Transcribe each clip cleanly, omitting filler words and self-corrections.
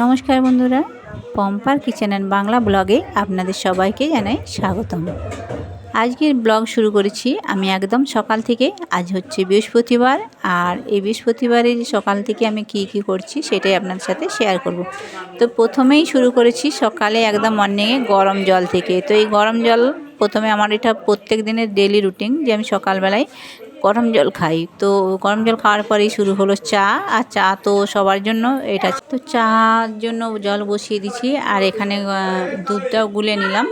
নমস্কার বন্ধুরা, পম্পার kitchen and Bangla ব্লগে আপনাদের সবাইকে জানাই স্বাগতম। আজকের ব্লগ শুরু করেছি আমি একদম সকাল থেকে। আজ হচ্ছে বৃহস্পতিবার, আর এই বৃহস্পতিবারের সকাল থেকে আমি কি করছি সেটাই আপনাদের সাথে শেয়ার করব। তো প্রথমেই শুরু করেছি সকালে একদম মর্নিংয়ে গরম জল থেকে। তো এই গরম জল প্রথমে আমার এটা প্রত্যেক দিনের ডেলি রুটিন যে আমি সকালবেলায় গরম জল খাই। তো গরম জল খাওয়ার পরেই শুরু হলো চা। আর চা তো সবার জন্য এটা, তো চার জন্য জল বসিয়ে দিচ্ছি। আর এখানে দুধটাও গুলে নিলাম,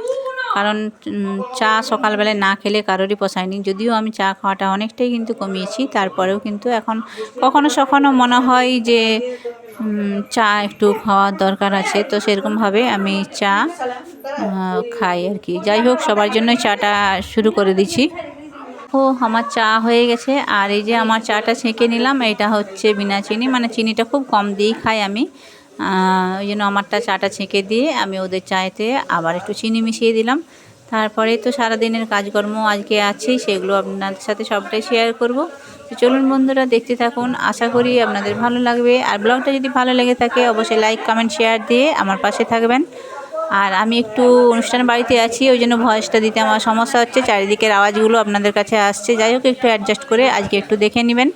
কারণ চা সকালবেলায় না খেলে কারোরই পোষায়নি। যদিও আমি চা খাওয়াটা অনেকটাই কিন্তু কমিয়েছি, তারপরেও কিন্তু এখন কখনো মনে হয় যে চা একটু খাওয়ার দরকার আছে। তো সেরকমভাবে আমি চা খাই আর কি। যাই হোক, সবার জন্যই চাটা শুরু করে দিচ্ছি। ও আমার চা হয়ে গেছে। আর এই যে আমার চাটা ছেঁকে নিলাম, এটা হচ্ছে বিনা চিনি, মানে চিনিটা খুব কম দিয়েই খাই আমি। ওই জন্য আমারটা চাটা ছেঁকে দিয়ে আমি ওদের চায়েতে আবার একটু চিনি মিশিয়ে দিলাম। তারপরে তো সারাদিনের কাজকর্ম আজকে আছেই, সেগুলো আপনাদের সাথে সবটাই শেয়ার করব। তো চলুন বন্ধুরা, দেখতে থাকুন, আশা করি আপনাদের ভালো লাগবে। আর ব্লগটা যদি ভালো লেগে থাকে অবশ্যই লাইক কমেন্ট শেয়ার দিয়ে আমার পাশে থাকবেন। আর আমি একটু অনুষ্ঠান বাড়িতে আছি, ওই জন্য ভয়েসটা দিতে আমার সমস্যা হচ্ছে, চারিদিকের আওয়াজগুলো আপনাদের কাছে আসছে। যাই হোক, একটু অ্যাডজাস্ট করে আজকে একটু দেখে নেবেন।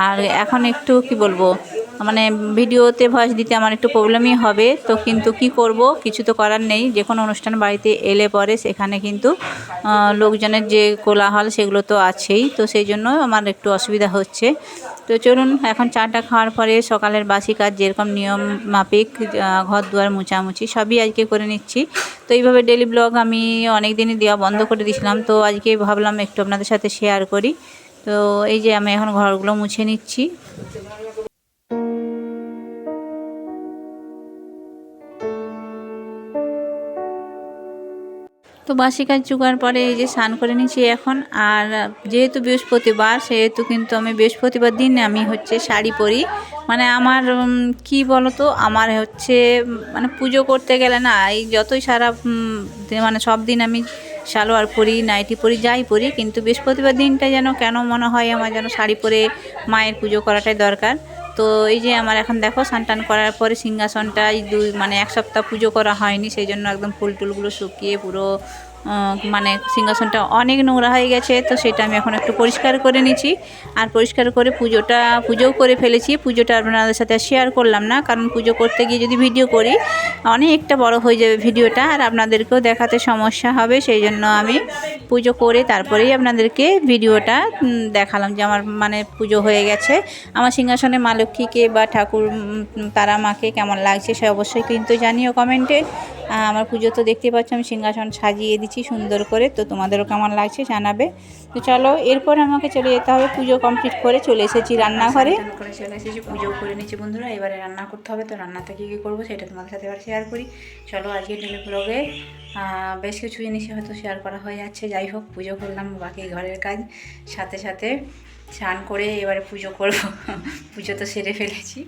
আর এখন একটু কি বলবো, মানে ভিডিওতে ভয়েস দিতে আমার একটু প্রবলেমই হবে। তো কিন্তু কি করব, কিছু তো করার নেই। যে কোনো অনুষ্ঠান বাড়িতে এলে পরে সেখানে কিন্তু লোকজনের যে কোলাহল সেগুলো তো আছেই। তো সেই জন্য আমার একটু অসুবিধা হচ্ছে। তো চলুন, এখন চাটা খাওয়ার পরে সকালের বাসি কাজ যেরকম নিয়ম মাফিক ঘর দুয়ার মোছামুছি সবই আজকে করে নিচ্ছি। তো এইভাবে ডেলি ব্লগ আমি অনেক দিনই দেওয়া বন্ধ করে দিয়েছিলাম, তো আজকে ভাবলাম একটু আপনাদের সাথে শেয়ার করি। তো এই যে আমি এখন ঘরগুলো মুছে নিচ্ছি। তো বাসি কাজ চুকার পরে এই যে স্নান করে নিচ্ছি এখন। আর যেহেতু বৃহস্পতিবার, সেহেতু কিন্তু আমি বৃহস্পতিবার দিন আমি হচ্ছে শাড়ি পরি। মানে আমার কি বলতো, আমার হচ্ছে মানে পুজো করতে গেলে না, এই যতই সারা মানে সব দিন আমি সালোয়ার পরি, নাইটি পরি, যাই পরি, কিন্তু বৃহস্পতিবার দিনটা যেন কেন মনে হয় আমার যেন শাড়ি পরে মায়ের পুজো করাটাই দরকার। তো এই যে আমার এখন দেখো স্নান করার পরে সিংহাসনটা মানে এক সপ্তাহ পুজো করা হয়নি, সেই জন্য একদম ফুল টুলগুলো শুকিয়ে পুরো মানে সিংহাসনটা অনেক নোংরা হয়ে গেছে। তো সেটা আমি এখন একটু পরিষ্কার করে নিচ্ছি। আর পরিষ্কার করে পুজোও করে ফেলেছি। পুজোটা আপনাদের সাথে শেয়ার করলাম না, কারণ পুজো করতে গিয়ে যদি ভিডিও করি অনেকটা বড় হয়ে যাবে ভিডিওটা, আর আপনাদেরকেও দেখাতে সমস্যা হবে। সেই জন্য আমি পুজো করে তারপরেই আপনাদেরকে ভিডিওটা দেখালাম যে আমার মানে পুজো হয়ে গেছে। আমার সিংহাসনে মা লক্ষ্মীকে বা ঠাকুর তারা মাকে কেমন লাগছে সে অবশ্যই কিন্তু জানিও কমেন্টে। আমার পুজো তো দেখতে পাচ্ছ আমি সিংহাসন সাজিয়ে দিচ্ছি সুন্দর করে, তো তোমাদেরও কেমন লাগছে জানাবে। তো চলো, এরপর আমাকে চলে যেতে হবে। পুজো কমপ্লিট করে চলে এসেছি রান্নাঘরে, চলে এসেছি, পুজো করে নিচ্ছি বন্ধুরা। এবারে রান্না করতে হবে। তো রান্নাতে কী করবো সেটা তোমাদের সাথে এবার শেয়ার করি। চলো, আজকে ডেলি ব্লগে বেশ কিছু জিনিসই হয়তো শেয়ার করা হয়ে যাচ্ছে। যাই হোক, পুজো করলাম, বাকি ঘরের কাজ সাথে সাথে স্নান করে এবারে পুজো করব। পুজো তো সেরে ফেলেছি,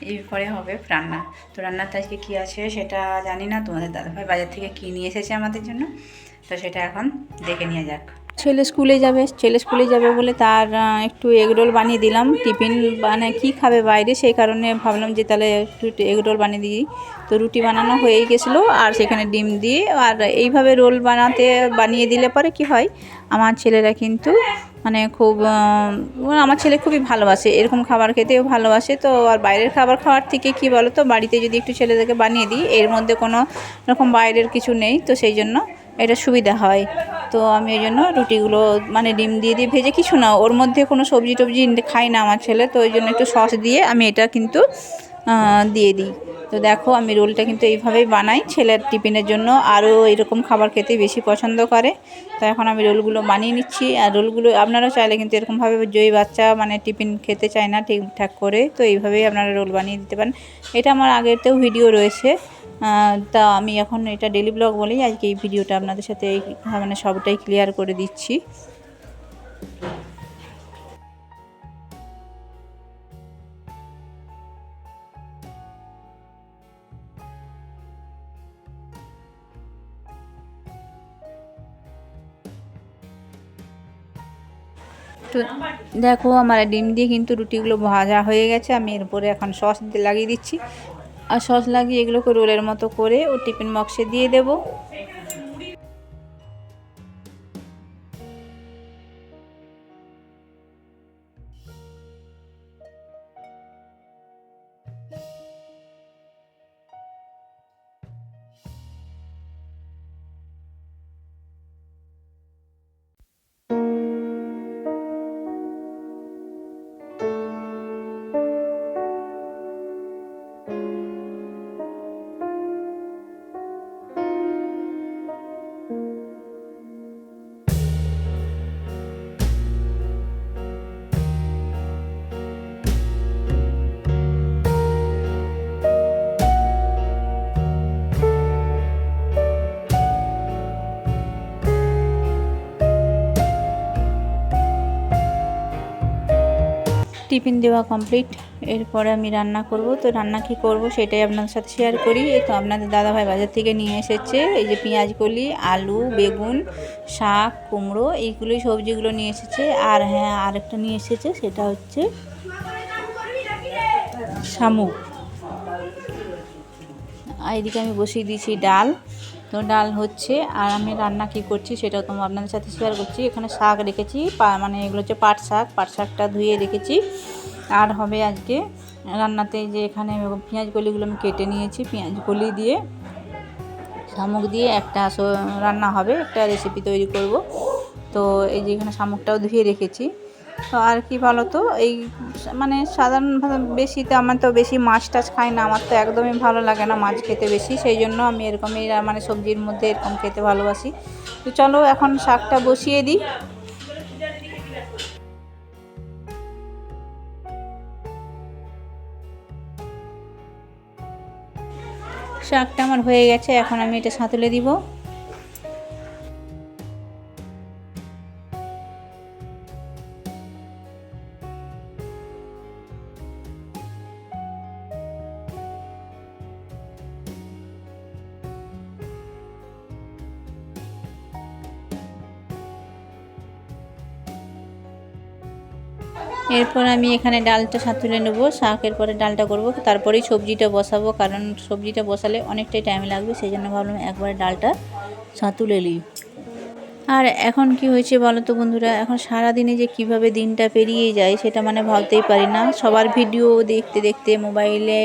এরপরে হবে রান্না। তো রান্নাতে আজকে কী আছে সেটা জানি না। তোমাদের দাদাভাই বাজার থেকে কী নিয়ে এসেছে আমাদের জন্য, তো সেটা এখন দেখে নিয়ে যাক। ছেলে স্কুলে যাবে বলে তার একটু এগরোল বানিয়ে দিলাম। টিফিন মানে কী খাবে বাইরে, সেই কারণে ভাবলাম যে তাহলে একটু এগরোল বানিয়ে দিই। তো রুটি বানানো হয়েই গেছিলো, আর সেখানে ডিম দিয়ে আর এইভাবে রোল বানিয়ে দিলে পরে কি হয়, আমার ছেলেরা কিন্তু মানে খুব আমার ছেলে খুবই ভালোবাসে, এরকম খাবার খেতেও ভালোবাসে। তো আর বাইরের খাবার খাওয়ার থেকে কি বলো তো, বাড়িতে যদি একটু ছেলেদেরকে বানিয়ে দিই, এর মধ্যে কোনো রকম বাইরের কিছু নেই, তো সেই জন্য এটা সুবিধা হয়। তো আমি ওই জন্য রুটিগুলো মানে ডিম দিয়ে ভেজে, কিছু না, ওর মধ্যে কোনো সবজি টবজি খায় না আমার ছেলে, তো ওই জন্য একটু সস দিয়ে আমি এটা কিন্তু দিয়ে দিই। তো দেখো, আমি রোলটা কিন্তু এইভাবেই বানাই ছেলের টিফিনের জন্য, আরও এরকম খাবার খেতে বেশি পছন্দ করে। তো এখন আমি রোলগুলো বানিয়ে নিচ্ছি। আর রোলগুলো আপনারাও চাইলে কিন্তু এরকমভাবে, যেই বাচ্চা মানে টিফিন খেতে চায় না ঠিকঠাক করে, তো এইভাবেই আপনারা রোল বানিয়ে দিতে পারেন। এটা আমার আগেরতেও ভিডিও রয়েছে। তা আমি এখন এটা ডেলি ব্লগ বলেই আজকে এই ভিডিওটা আপনাদের সাথে মানে সবটাই ক্লিয়ার করে দিচ্ছি। তো দেখো, আমার ডিম দিয়ে কিন্তু রুটিগুলো ভাজা হয়ে গেছে। আমি এরপরে এখন সস লাগিয়ে দিচ্ছি। আর সস লাগিয়ে এগুলোকে রোলের মতো করে ও টিফিন বক্সে দিয়ে দেবো। টিফিন দেওয়া কমপ্লিট। এরপরে আমি রান্না করব। তো রান্না কি করব সেটাই আপনাদের সাথে শেয়ার করি। তো আপনাদের দাদাভাই বাজার থেকে নিয়ে এসেছে এই যে পেঁয়াজ কলি, আলু, বেগুন, শাক, কুমড়ো, এইগুলোই সবজিগুলো নিয়ে এসেছে। আর হ্যাঁ, আরেকটা নিয়ে এসেছে, সেটা হচ্ছে শামুক। আর এদিকে আমি বসিয়ে দিয়েছি ডাল। তো ডাল হচ্ছে, আর আমি রান্না কি করছি সেটাও তোমার আপনাদের সাথে শেয়ার করছি। এখানে শাক রেখেছি, মানে এগুলো হচ্ছে পাট শাক। পাট শাকটা ধুয়ে রেখেছি। আর হবে আজকে রান্নাতে যে এখানে পেঁয়াজ কলিগুলো আমি কেটে নিয়েছি, পেঁয়াজ কলি দিয়ে শামুক দিয়ে একটা রান্না হবে, একটা রেসিপি তৈরি করব। তো এই যে এখানে শামুকটাও ধুয়ে রেখেছি। তো আর কি বলো তো, এই মানে সাধারণভাবে বেশিতে আমার তো বেশি মাছ টাছ খাই না, আমার তো একদমই ভালো লাগে না মাছ খেতে বেশি, সেই জন্য আমি এরকমই মানে সবজির মধ্যে এরকম খেতে ভালোবাসি। তো চলো এখন শাকটা বসিয়ে দিই। শাকটা আমার হয়ে গেছে, এখন আমি এটা সাঁতলে দিব। এরপর আমি এখানে ডালটা তুলে নেবো। শাকের পরে ডালটা করব, তারপরেই সবজিটা বসাবো, কারণ সবজিটা বসালে অনেকটাই টাইম লাগবে, সেই জন্য ভাবলাম একবারে ডালটা তুলে নিই। আর এখন কি হয়েছে বলো তো বন্ধুরা, এখন সারাদিনে যে কিভাবে দিনটা পেরিয়ে যায় সেটা মানে ভাবতেই পারি না। সবার ভিডিও দেখতে দেখতে মোবাইলে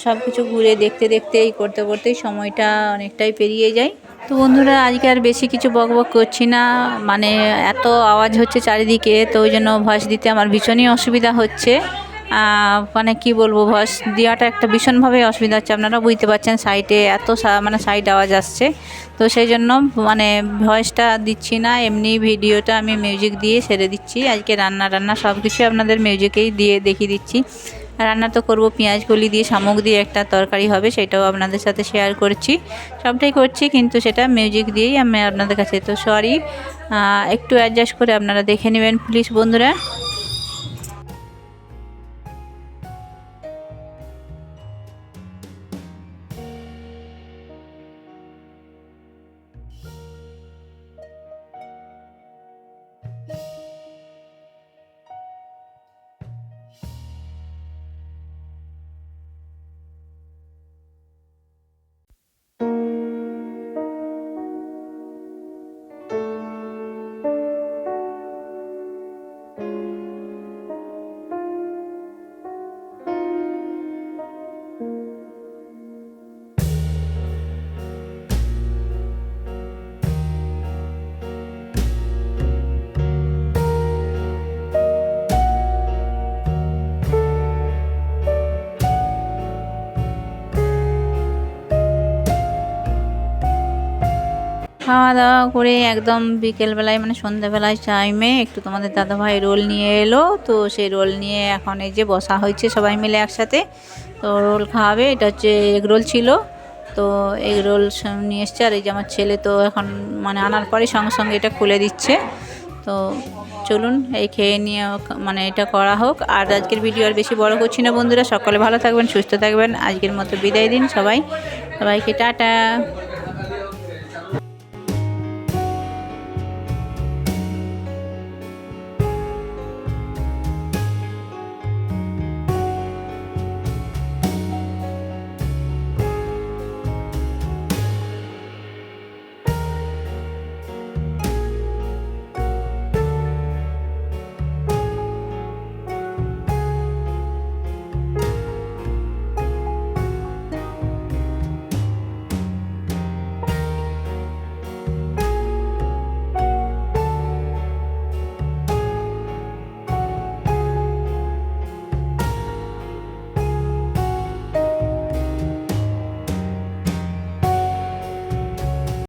সব কিছু ঘুরে দেখতে দেখতে এই করতে করতেই সময়টা অনেকটাই পেরিয়ে যায়। তো বন্ধুরা আজকে আর বেশি কিছু বকবক করছি না, মানে এত আওয়াজ হচ্ছে চারিদিকে, তো ওই জন্য ভয়েস দিতে আমার ভীষণই অসুবিধা হচ্ছে। মানে কি বলবো, ভয়েস দেওয়াটা একটা ভীষণভাবে অসুবিধা হচ্ছে। আপনারা বুঝতে পারছেন সাইডে এত মানে সাইড আওয়াজ আসছে, তো সেই জন্য মানে ভয়েসটা দিচ্ছি না, এমনি ভিডিওটা আমি মিউজিক দিয়ে সেরে দিচ্ছি। আজকে রান্না সব কিছু আপনাদের মিউজিকেই দিয়ে দেখিয়ে দিচ্ছি। রান্না তো করবো, পেঁয়াজ কলি দিয়ে শামুক দিয়ে একটা তরকারি হবে, সেটাও আপনাদের সাথে শেয়ার করছি। সবটাই করছি কিন্তু সেটা মিউজিক দিয়েই আমি আপনাদের কাছে। তো সরি, একটু অ্যাডজাস্ট করে আপনারা দেখে নেবেন প্লিজ বন্ধুরা। খাওয়া দাওয়া করে একদম বিকেলবেলায় মানে সন্ধ্যাবেলায় টাইমে একটু তোমাদের দাদাভাই রোল নিয়ে এলো। তো সেই রোল নিয়ে এখন এই যে বসা হয়েছে সবাই মিলে একসাথে। তো রোল খাওয়াবে, এটা হচ্ছে এগ রোল ছিল, তো এগ রোল নিয়ে এসছে। আর এই যে আমার ছেলে তো এখন মানে আনার পরে সঙ্গে সঙ্গে এটা খুলে দিচ্ছে। তো চলুন এই খেয়ে নিয়ে মানে এটা করা হোক। আর আজকের ভিডিও আর বেশি বড় করছি না বন্ধুরা, সকলে ভালো থাকবেন, সুস্থ থাকবেন। আজকের মতো বিদায় দিন সবাইকে টাটা।